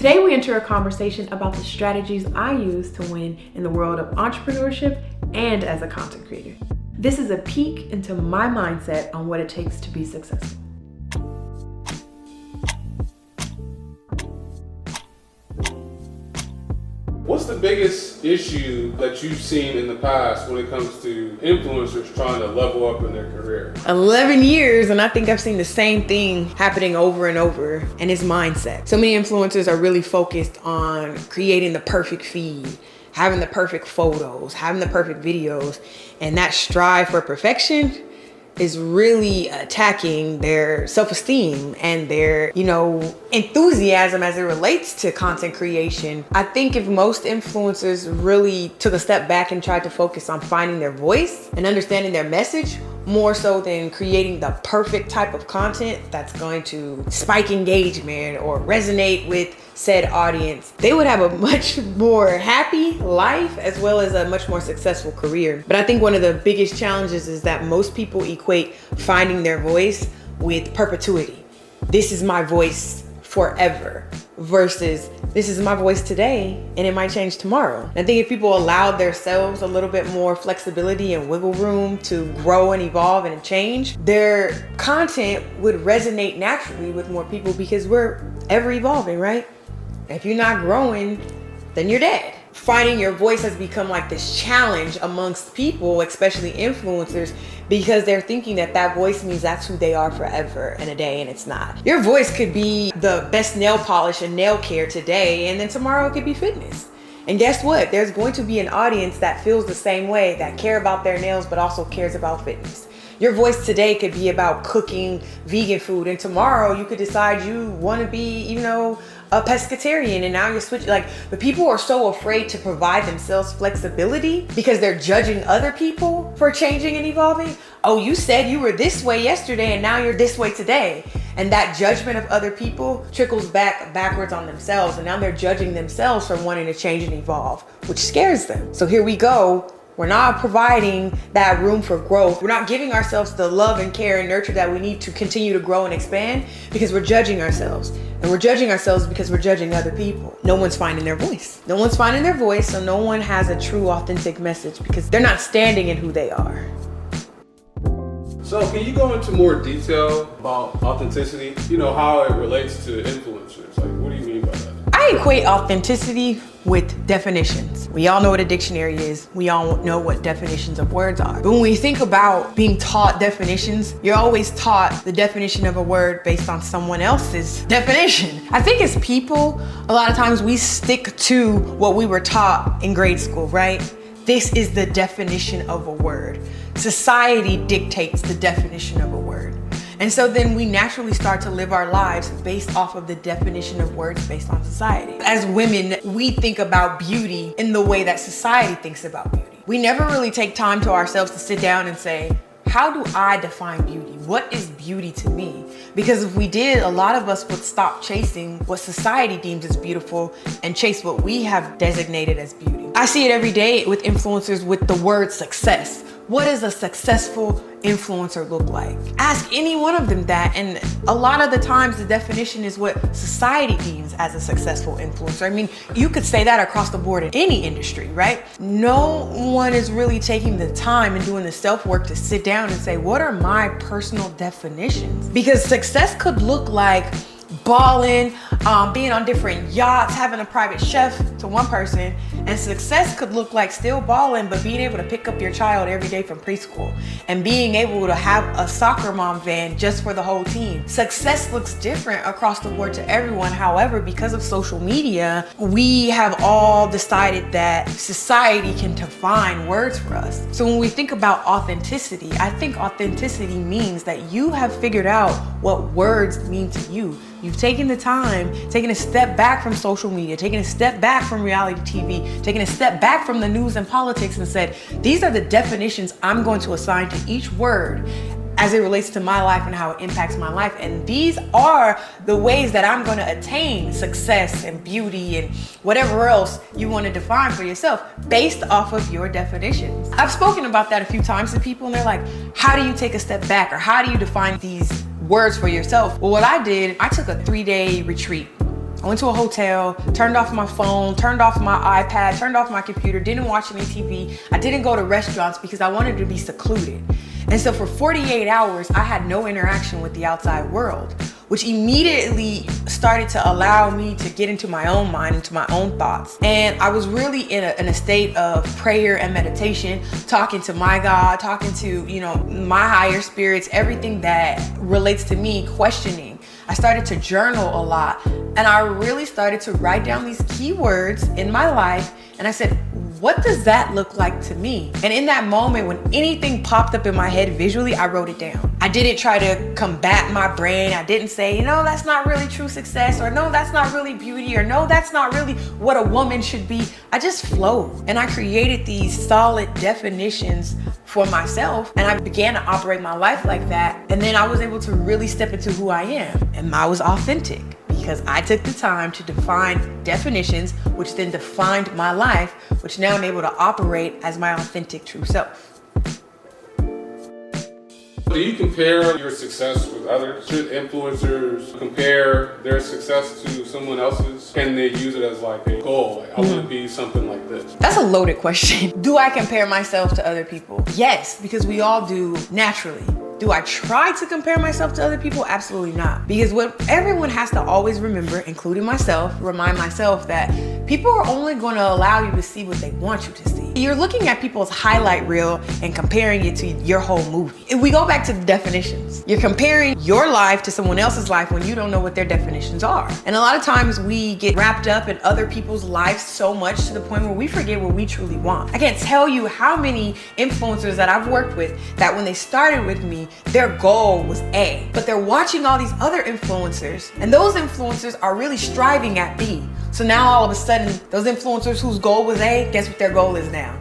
Today we enter a conversation about the strategies I use to win in the world of entrepreneurship and as a content creator. This is a peek into my mindset on what it takes to be successful. What's the biggest issue that you've seen in the past when it comes to influencers trying to level up in their career? 11 years, and I think I've seen the same thing happening over and over, and it's mindset. So many influencers are really focused on creating the perfect feed, having the perfect photos, having the perfect videos, and that strive for perfection is really attacking their self-esteem and their, enthusiasm as it relates to content creation. I think if most influencers really took a step back and tried to focus on finding their voice and understanding their message, more so than creating the perfect type of content that's going to spike engagement or resonate with said audience, they would have a much more happy life as well as a much more successful career. But I think one of the biggest challenges is that most people equate finding their voice with perpetuity. This is my voice forever versus this is my voice today and it might change tomorrow. I think if people allowed themselves a little bit more flexibility and wiggle room to grow and evolve and change, their content would resonate naturally with more people because we're ever evolving, right? If you're not growing, then you're dead. Finding your voice has become like this challenge amongst people, especially influencers, because they're thinking that that voice means that's who they are forever and a day, and it's not. Your voice could be the best nail polish and nail care today, and then tomorrow it could be fitness. And guess what? There's going to be an audience that feels the same way, that care about their nails, but also cares about fitness. Your voice today could be about cooking vegan food, and tomorrow you could decide you want to be, a pescatarian, and now you're switching. But people are so afraid to provide themselves flexibility because they're judging other people for changing and evolving. Oh, you said you were this way yesterday and now you're this way today. And that judgment of other people trickles backwards on themselves, and now they're judging themselves for wanting to change and evolve, which scares them. So here we go. We're not providing that room for growth. We're not giving ourselves the love and care and nurture that we need to continue to grow and expand because we're judging ourselves. And we're judging ourselves because we're judging other people. No one's finding their voice. No one's finding their voice, so no one has a true, authentic message because they're not standing in who they are. So can you go into more detail about authenticity? How it relates to influencers. What do you mean by that? I equate authenticity with definitions. We all know what a dictionary is. We all know what definitions of words are. But when we think about being taught definitions, you're always taught the definition of a word based on someone else's definition. I think as people, a lot of times we stick to what we were taught in grade school, right? This is the definition of a word. Society dictates the definition of a word. And so then we naturally start to live our lives based off of the definition of words based on society. As women, we think about beauty in the way that society thinks about beauty. We never really take time to ourselves to sit down and say, how do I define beauty? What is beauty to me? Because if we did, a lot of us would stop chasing what society deems as beautiful and chase what we have designated as beauty. I see it every day with influencers with the word success. What does a successful influencer look like? Ask any one of them that, and a lot of the times the definition is what society deems as a successful influencer. I mean, you could say that across the board in any industry, right? No one is really taking the time and doing the self-work to sit down and say, what are my personal definitions? Because success could look like balling, being on different yachts, having a private chef to one person, and success could look like still balling but being able to pick up your child every day from preschool and being able to have a soccer mom van just for the whole team. Success looks different across the board to everyone. However, because of social media, we have all decided that society can define words for us. So when we think about authenticity, I think authenticity means that you have figured out what words mean to you. You've taken the time, taken a step back from social media, taken a step back from reality TV, taken a step back from the news and politics and said, these are the definitions I'm going to assign to each word as it relates to my life and how it impacts my life. And these are the ways that I'm going to attain success and beauty and whatever else you want to define for yourself based off of your definitions. I've spoken about that a few times to people and they're like, how do you take a step back, or how do you define these words for yourself? Well, what I did, I took a 3-day retreat I went to a hotel, turned off my phone, turned off my iPad, turned off my computer, didn't watch any TV. I didn't go to restaurants because I wanted to be secluded. And so for 48 hours, I had no interaction with the outside world, which immediately started to allow me to get into my own mind, into my own thoughts. And I was really in a state of prayer and meditation, talking to my God, talking to, my higher spirits, everything that relates to me, questioning. I started to journal a lot, and I really started to write down these keywords in my life. And I said, what does that look like to me? And in that moment, when anything popped up in my head visually, I wrote it down. I didn't try to combat my brain. I didn't say, that's not really true success, or no, that's not really beauty, or no, that's not really what a woman should be. I just flowed, and I created these solid definitions for myself, and I began to operate my life like that. And then I was able to really step into who I am, and I was authentic. Because I took the time to define definitions, which then defined my life, which now I'm able to operate as my authentic true self. Do you compare your success with others? Should influencers compare their success to someone else's? Can they use it as like a goal? I want to be something like this. That's a loaded question. Do I compare myself to other people? Yes, because we all do naturally. Do I try to compare myself to other people? Absolutely not. Because what everyone has to always remember, including myself, remind myself that people are only going to allow you to see what they want you to see. You're looking at people's highlight reel and comparing it to your whole movie. If we go back to the definitions, you're comparing your life to someone else's life when you don't know what their definitions are. And a lot of times we get wrapped up in other people's lives so much to the point where we forget what we truly want. I can't tell you how many influencers that I've worked with that when they started with me, their goal was A, but they're watching all these other influencers, and those influencers are really striving at B. So now all of a sudden, those influencers whose goal was A, guess what their goal is now?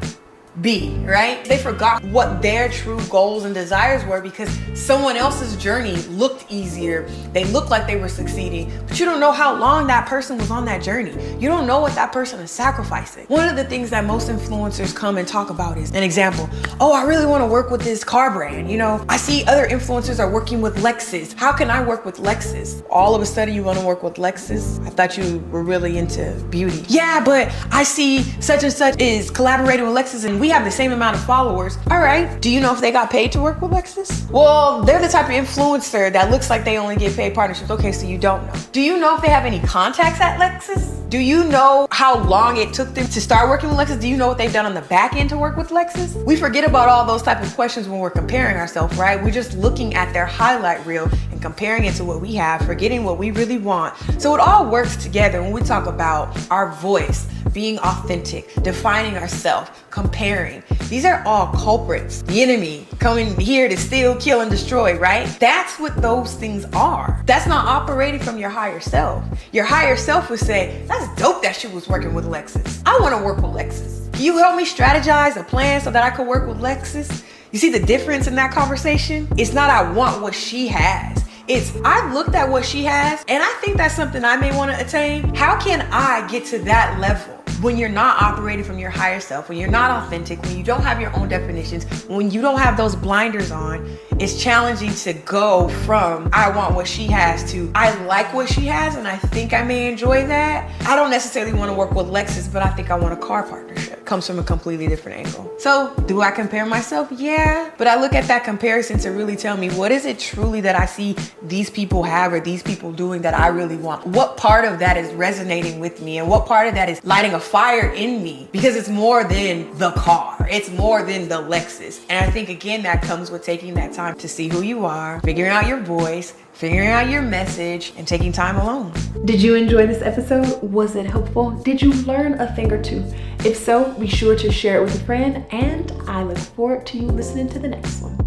B, right? They forgot what their true goals and desires were because someone else's journey looked easier. They looked like they were succeeding, but you don't know how long that person was on that journey. You don't know what that person is sacrificing. One of the things that most influencers come and talk about is an example. Oh, I really want to work with this car brand. I see other influencers are working with Lexus. How can I work with Lexus? All of a sudden you want to work with Lexus? I thought you were really into beauty. Yeah, but I see such and such is collaborating with Lexus and we have the same amount of followers. All right. Do you know if they got paid to work with Lexus? Well, they're the type of influencer that looks like they only get paid partnerships. Okay, so you don't know. Do you know if they have any contacts at Lexus? Do you know how long it took them to start working with Lexus? Do you know what they've done on the back end to work with Lexus? We forget about all those type of questions when we're comparing ourselves, right? We're just looking at their highlight reel and comparing it to what we have, forgetting what we really want. So it all works together when we talk about our voice, being authentic, defining ourselves, comparing. These are all culprits. The enemy coming here to steal, kill, and destroy, right? That's what those things are. That's not operating from your higher self. Your higher self would say, that's dope that she was working with Lexus. I want to work with Lexus. Can you help me strategize a plan so that I could work with Lexus? You see the difference in that conversation? It's not I want what she has. It's I've looked at what she has and I think that's something I may want to attain. How can I get to that level? When you're not operating from your higher self, when you're not authentic, when you don't have your own definitions, when you don't have those blinders on, it's challenging to go from I want what she has to I like what she has and I think I may enjoy that. I don't necessarily want to work with Lexus, but I think I want a car partnership. Comes from a completely different angle. So do I compare myself? Yeah. But I look at that comparison to really tell me what is it truly that I see these people have or these people doing that I really want? What part of that is resonating with me and what part of that is lighting a fire in me? Because it's more than the car. It's more than the Lexus. And I think again, that comes with taking that time to see who you are, figuring out your voice, figuring out your message, and taking time alone. Did you enjoy this episode? Was it helpful? Did you learn a thing or two? If so, be sure to share it with a friend, and I look forward to you listening to the next one.